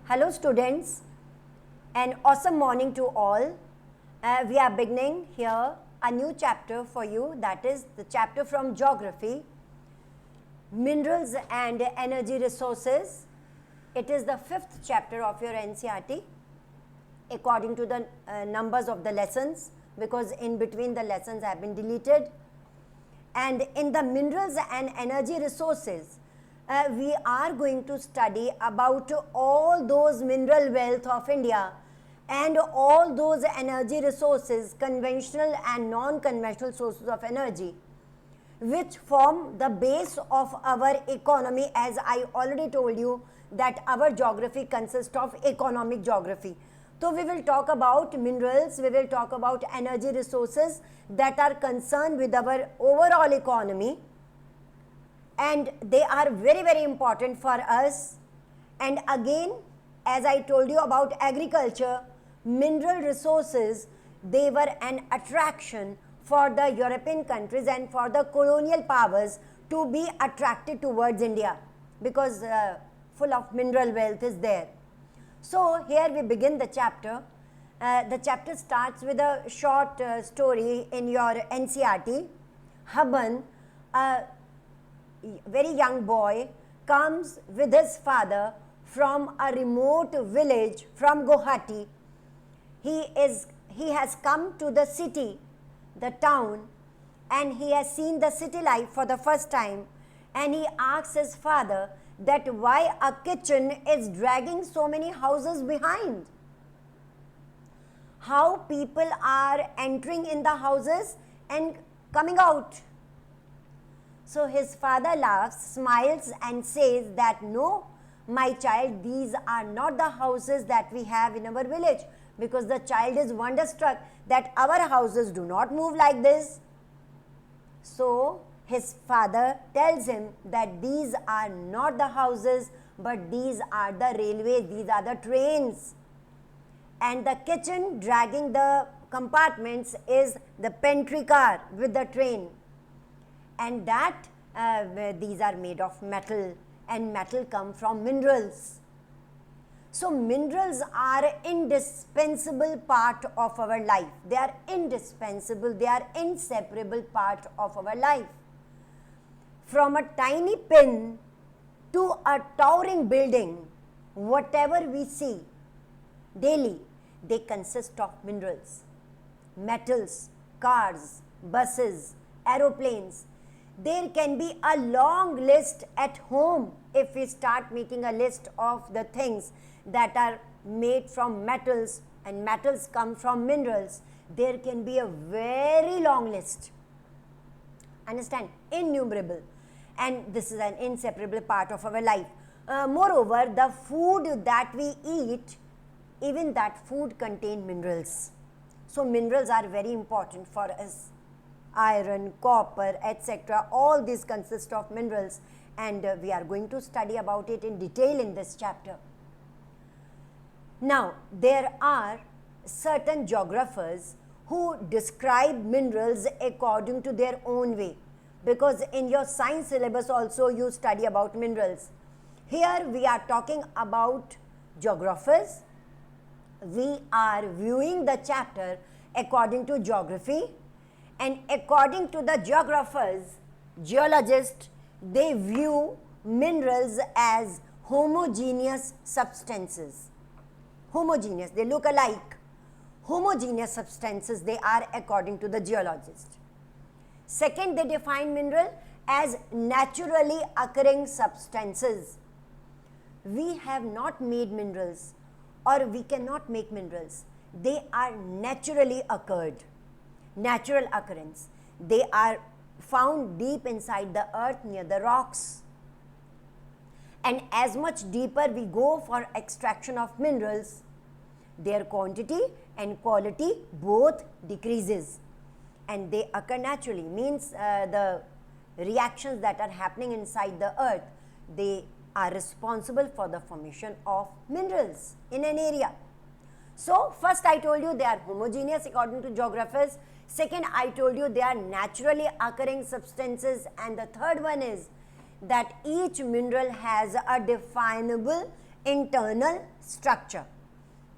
Hello students, an awesome morning to all. We are beginning here a new chapter for you, that is the chapter from geography, minerals and energy resources. It is the fifth chapter of your NCERT according to the numbers of the lessons, because in between the lessons have been deleted. And in the minerals and energy resources, we are going to study about all those mineral wealth of India and all those energy resources, conventional and non-conventional sources of energy, which form the base of our economy. As I already told you that our geography consists of economic geography. So we will talk about minerals, we will talk about energy resources that are concerned with our overall economy, and they are very, very important for us. And again, as I told you about agriculture, mineral resources, they were an attraction for the European countries and for the colonial powers to be attracted towards India, because full of mineral wealth is there. So here we begin the chapter. The chapter starts with a short story in your NCERT. Haban, a very young boy, comes with his father from a remote village from Guwahati. He has come to the city, the town, and he has seen the city life for the first time, and he asks his father that why a kitchen is dragging so many houses behind. How people are entering in the houses and coming out. So his father laughs, smiles and says that no, my child, these are not the houses that we have in our village, because the child is wonderstruck that our houses do not move like this. So his father tells him that these are not the houses, but these are the railways, these are the trains. And the kitchen dragging the compartments is the pantry car with the train. And that these are made of metal, and metal come from minerals. So minerals are indispensable part of our life. They are indispensable, they are inseparable part of our life. From a tiny pin to a towering building, whatever we see daily, they consist of minerals, metals, cars, buses, aeroplanes. There can be a long list at home if we start making a list of the things that are made from metals, and metals come from minerals. There can be a very long list. Understand? Innumerable. And this is an inseparable part of our life. Moreover, the food that we eat, even that food contain minerals. So minerals are very important for us. Iron, copper, etc. All these consist of minerals, and we are going to study about it in detail in this chapter. Now, there are certain geographers who describe minerals according to their own way, because in your science syllabus also you study about minerals. Here we are talking about geographers. We are viewing the chapter according to geography, and according to the geographers, geologists, they view minerals as homogeneous substances. Homogeneous, they look alike. Homogeneous substances they are according to the geologist. Second, they define mineral as naturally occurring substances. We have not made minerals, or we cannot make minerals. They are naturally occurred. Natural occurrence. They are found deep inside the earth near the rocks. And as much deeper we go for extraction of minerals, their quantity and quality both decreases, and they occur naturally. Means the reactions that are happening inside the earth, they are responsible for the formation of minerals in an area. So first I told you they are homogeneous according to geographers. Second, I told you they are naturally occurring substances, and the third one is that each mineral has a definable internal structure.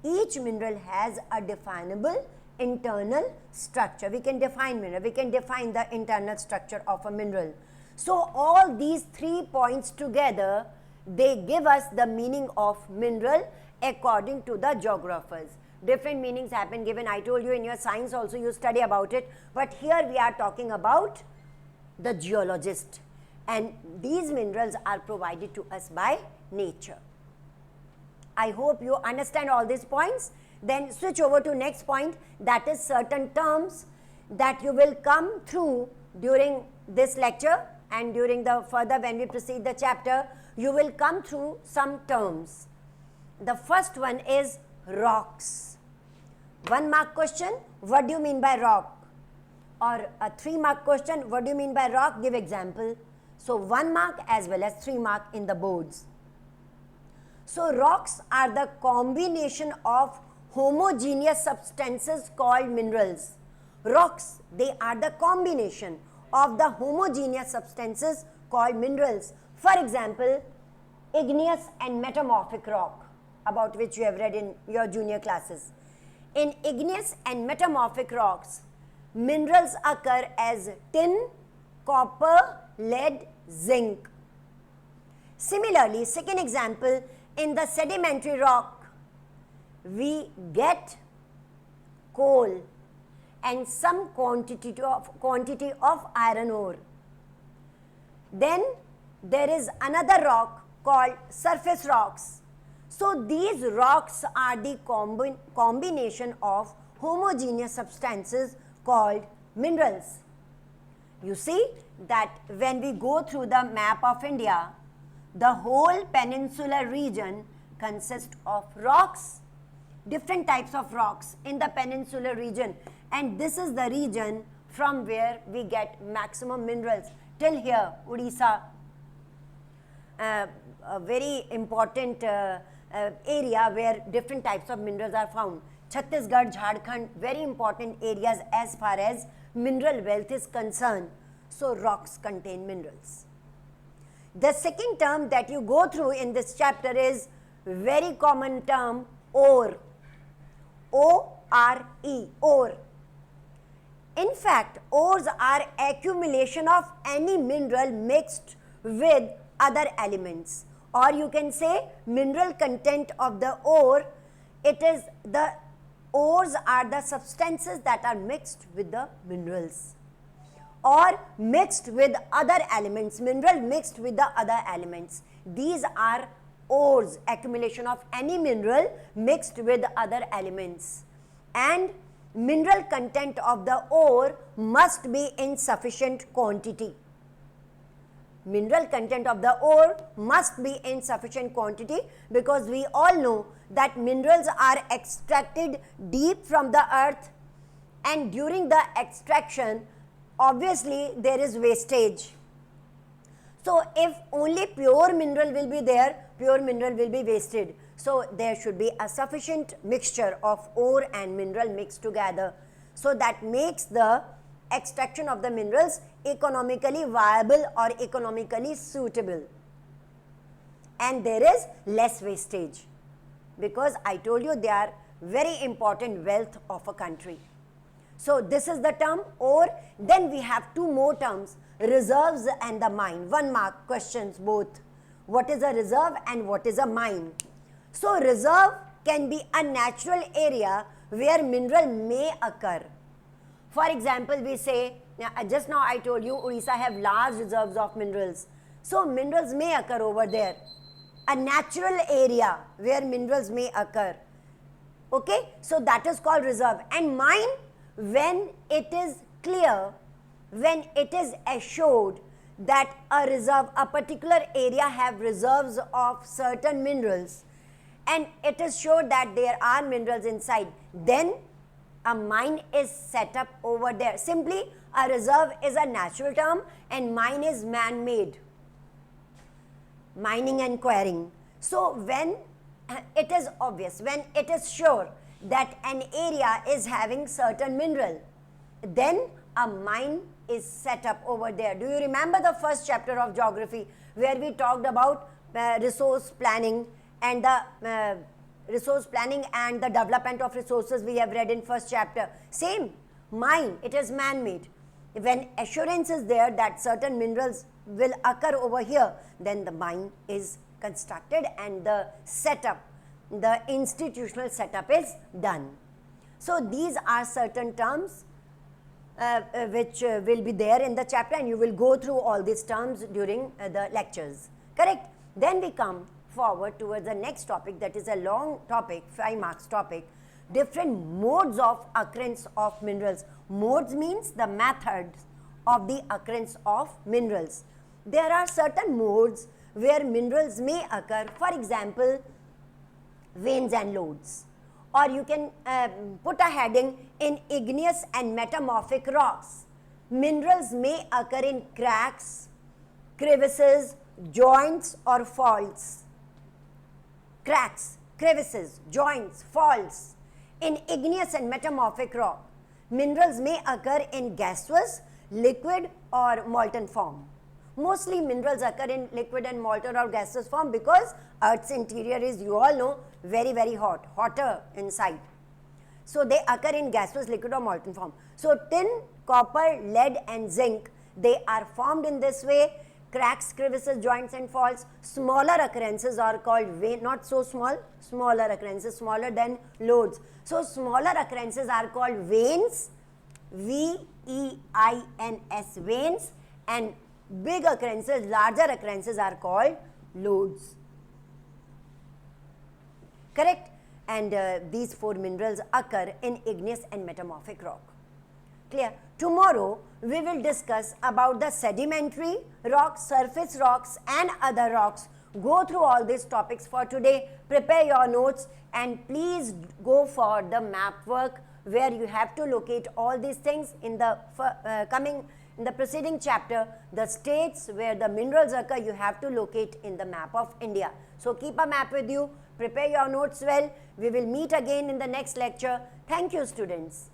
Each mineral has a definable internal structure. We can define mineral, we can define the internal structure of a mineral. So all these 3 points together, they give us the meaning of mineral according to the geographers. Different meanings have been given. I told you in your science also you study about it, but here we are talking about the geologist, and these minerals are provided to us by nature. I hope you understand all these points. Then switch over to next point, that is certain terms that you will come through during this lecture, and during the further when we proceed the chapter, you will come through some terms. The first one is rocks. 1 mark question, what do you mean by rock? Or a 3 mark question, what do you mean by rock? Give example. So 1 mark as well as 3 mark in the boards. So rocks are the combination of homogeneous substances called minerals. Rocks, they are the combination of the homogeneous substances called minerals. For example, igneous and metamorphic rock, about which you have read in your junior classes. In igneous and metamorphic rocks, minerals occur as tin, copper, lead, zinc. Similarly, second example, in the sedimentary rock, we get coal and some quantity of iron ore. Then there is another rock called surface rocks. So these rocks are the combination of homogeneous substances called minerals. You see that when we go through the map of India, the whole peninsular region consists of rocks, different types of rocks in the peninsular region, and this is the region from where we get maximum minerals. Till here, Odisha, a very important area where different types of minerals are found. Chhattisgarh, Jharkhand, very important areas as far as mineral wealth is concerned. So rocks contain minerals. The second term that you go through in this chapter is very common term, ore. O-R-E, ore. In fact, ores are accumulation of any mineral mixed with other elements. Or you can say mineral content of the ore, it is the ores are the substances that are mixed with the minerals, or mixed with other elements, mineral mixed with the other elements. These are ores, accumulation of any mineral mixed with other elements. And mineral content of the ore must be in sufficient quantity. Mineral content of the ore must be in sufficient quantity, because we all know that minerals are extracted deep from the earth, and during the extraction, obviously there is wastage. So if only pure mineral will be there, pure mineral will be wasted. So there should be a sufficient mixture of ore and mineral mixed together. So that makes the extraction of the minerals economically viable or economically suitable. And there is less wastage, because I told you they are very important wealth of a country. So this is the term ore. Then we have 2 more terms, reserves and the mine. 1 mark questions both. What is a reserve and what is a mine? So reserve can be a natural area where mineral may occur. For example, we say, just now I told you Odisha have large reserves of minerals. So minerals may occur over there. A natural area where minerals may occur. Okay, so that is called reserve. And mine, when it is clear, when it is assured that a reserve, a particular area have reserves of certain minerals, and it is sure that there are minerals inside, then a mine is set up over there. Simply, a reserve is a natural term and mine is man-made. Mining and quarrying. So when it is obvious, when it is sure that an area is having certain mineral, then a mine is set up over there. Do you remember the first chapter of geography where we talked about resource planning and the resource planning and the development of resources we have read in first chapter. Same, mine, it is man-made. When assurance is there that certain minerals will occur over here, then the mine is constructed and the setup, the institutional setup is done. So these are certain terms which will be there in the chapter, and you will go through all these terms during the lectures. Correct? Then we come forward towards the next topic, that is a long topic, 5 marks topic, different modes of occurrence of minerals. Modes means the methods of the occurrence of minerals. There are certain modes where minerals may occur, for example, veins and lodes. Or you can put a heading in igneous and metamorphic rocks. Minerals may occur in cracks, crevices, joints or faults. Cracks, crevices, joints, faults in igneous and metamorphic rock. Minerals may occur in gaseous, liquid or molten form. Mostly minerals occur in liquid and molten or gaseous form because Earth's interior is, you all know, very, very hot, hotter inside. So they occur in gaseous, liquid or molten form. So tin, copper, lead and zinc, they are formed in this way. Cracks, crevices, joints and faults. Smaller occurrences are called vein, not so small, smaller occurrences, smaller than lodes. So smaller occurrences are called veins, V-E-I-N-S, veins, and big occurrences, larger occurrences are called lodes. Correct? And these 4 minerals occur in igneous and metamorphic rock. Clear? Tomorrow we will discuss about the sedimentary rocks, surface rocks and other rocks. Go through all these topics for today. Prepare your notes and please go for the map work where you have to locate all these things in the in the preceding chapter. The states where the minerals occur, you have to locate in the map of India. So keep a map with you. Prepare your notes well. We will meet again in the next lecture. Thank you, students.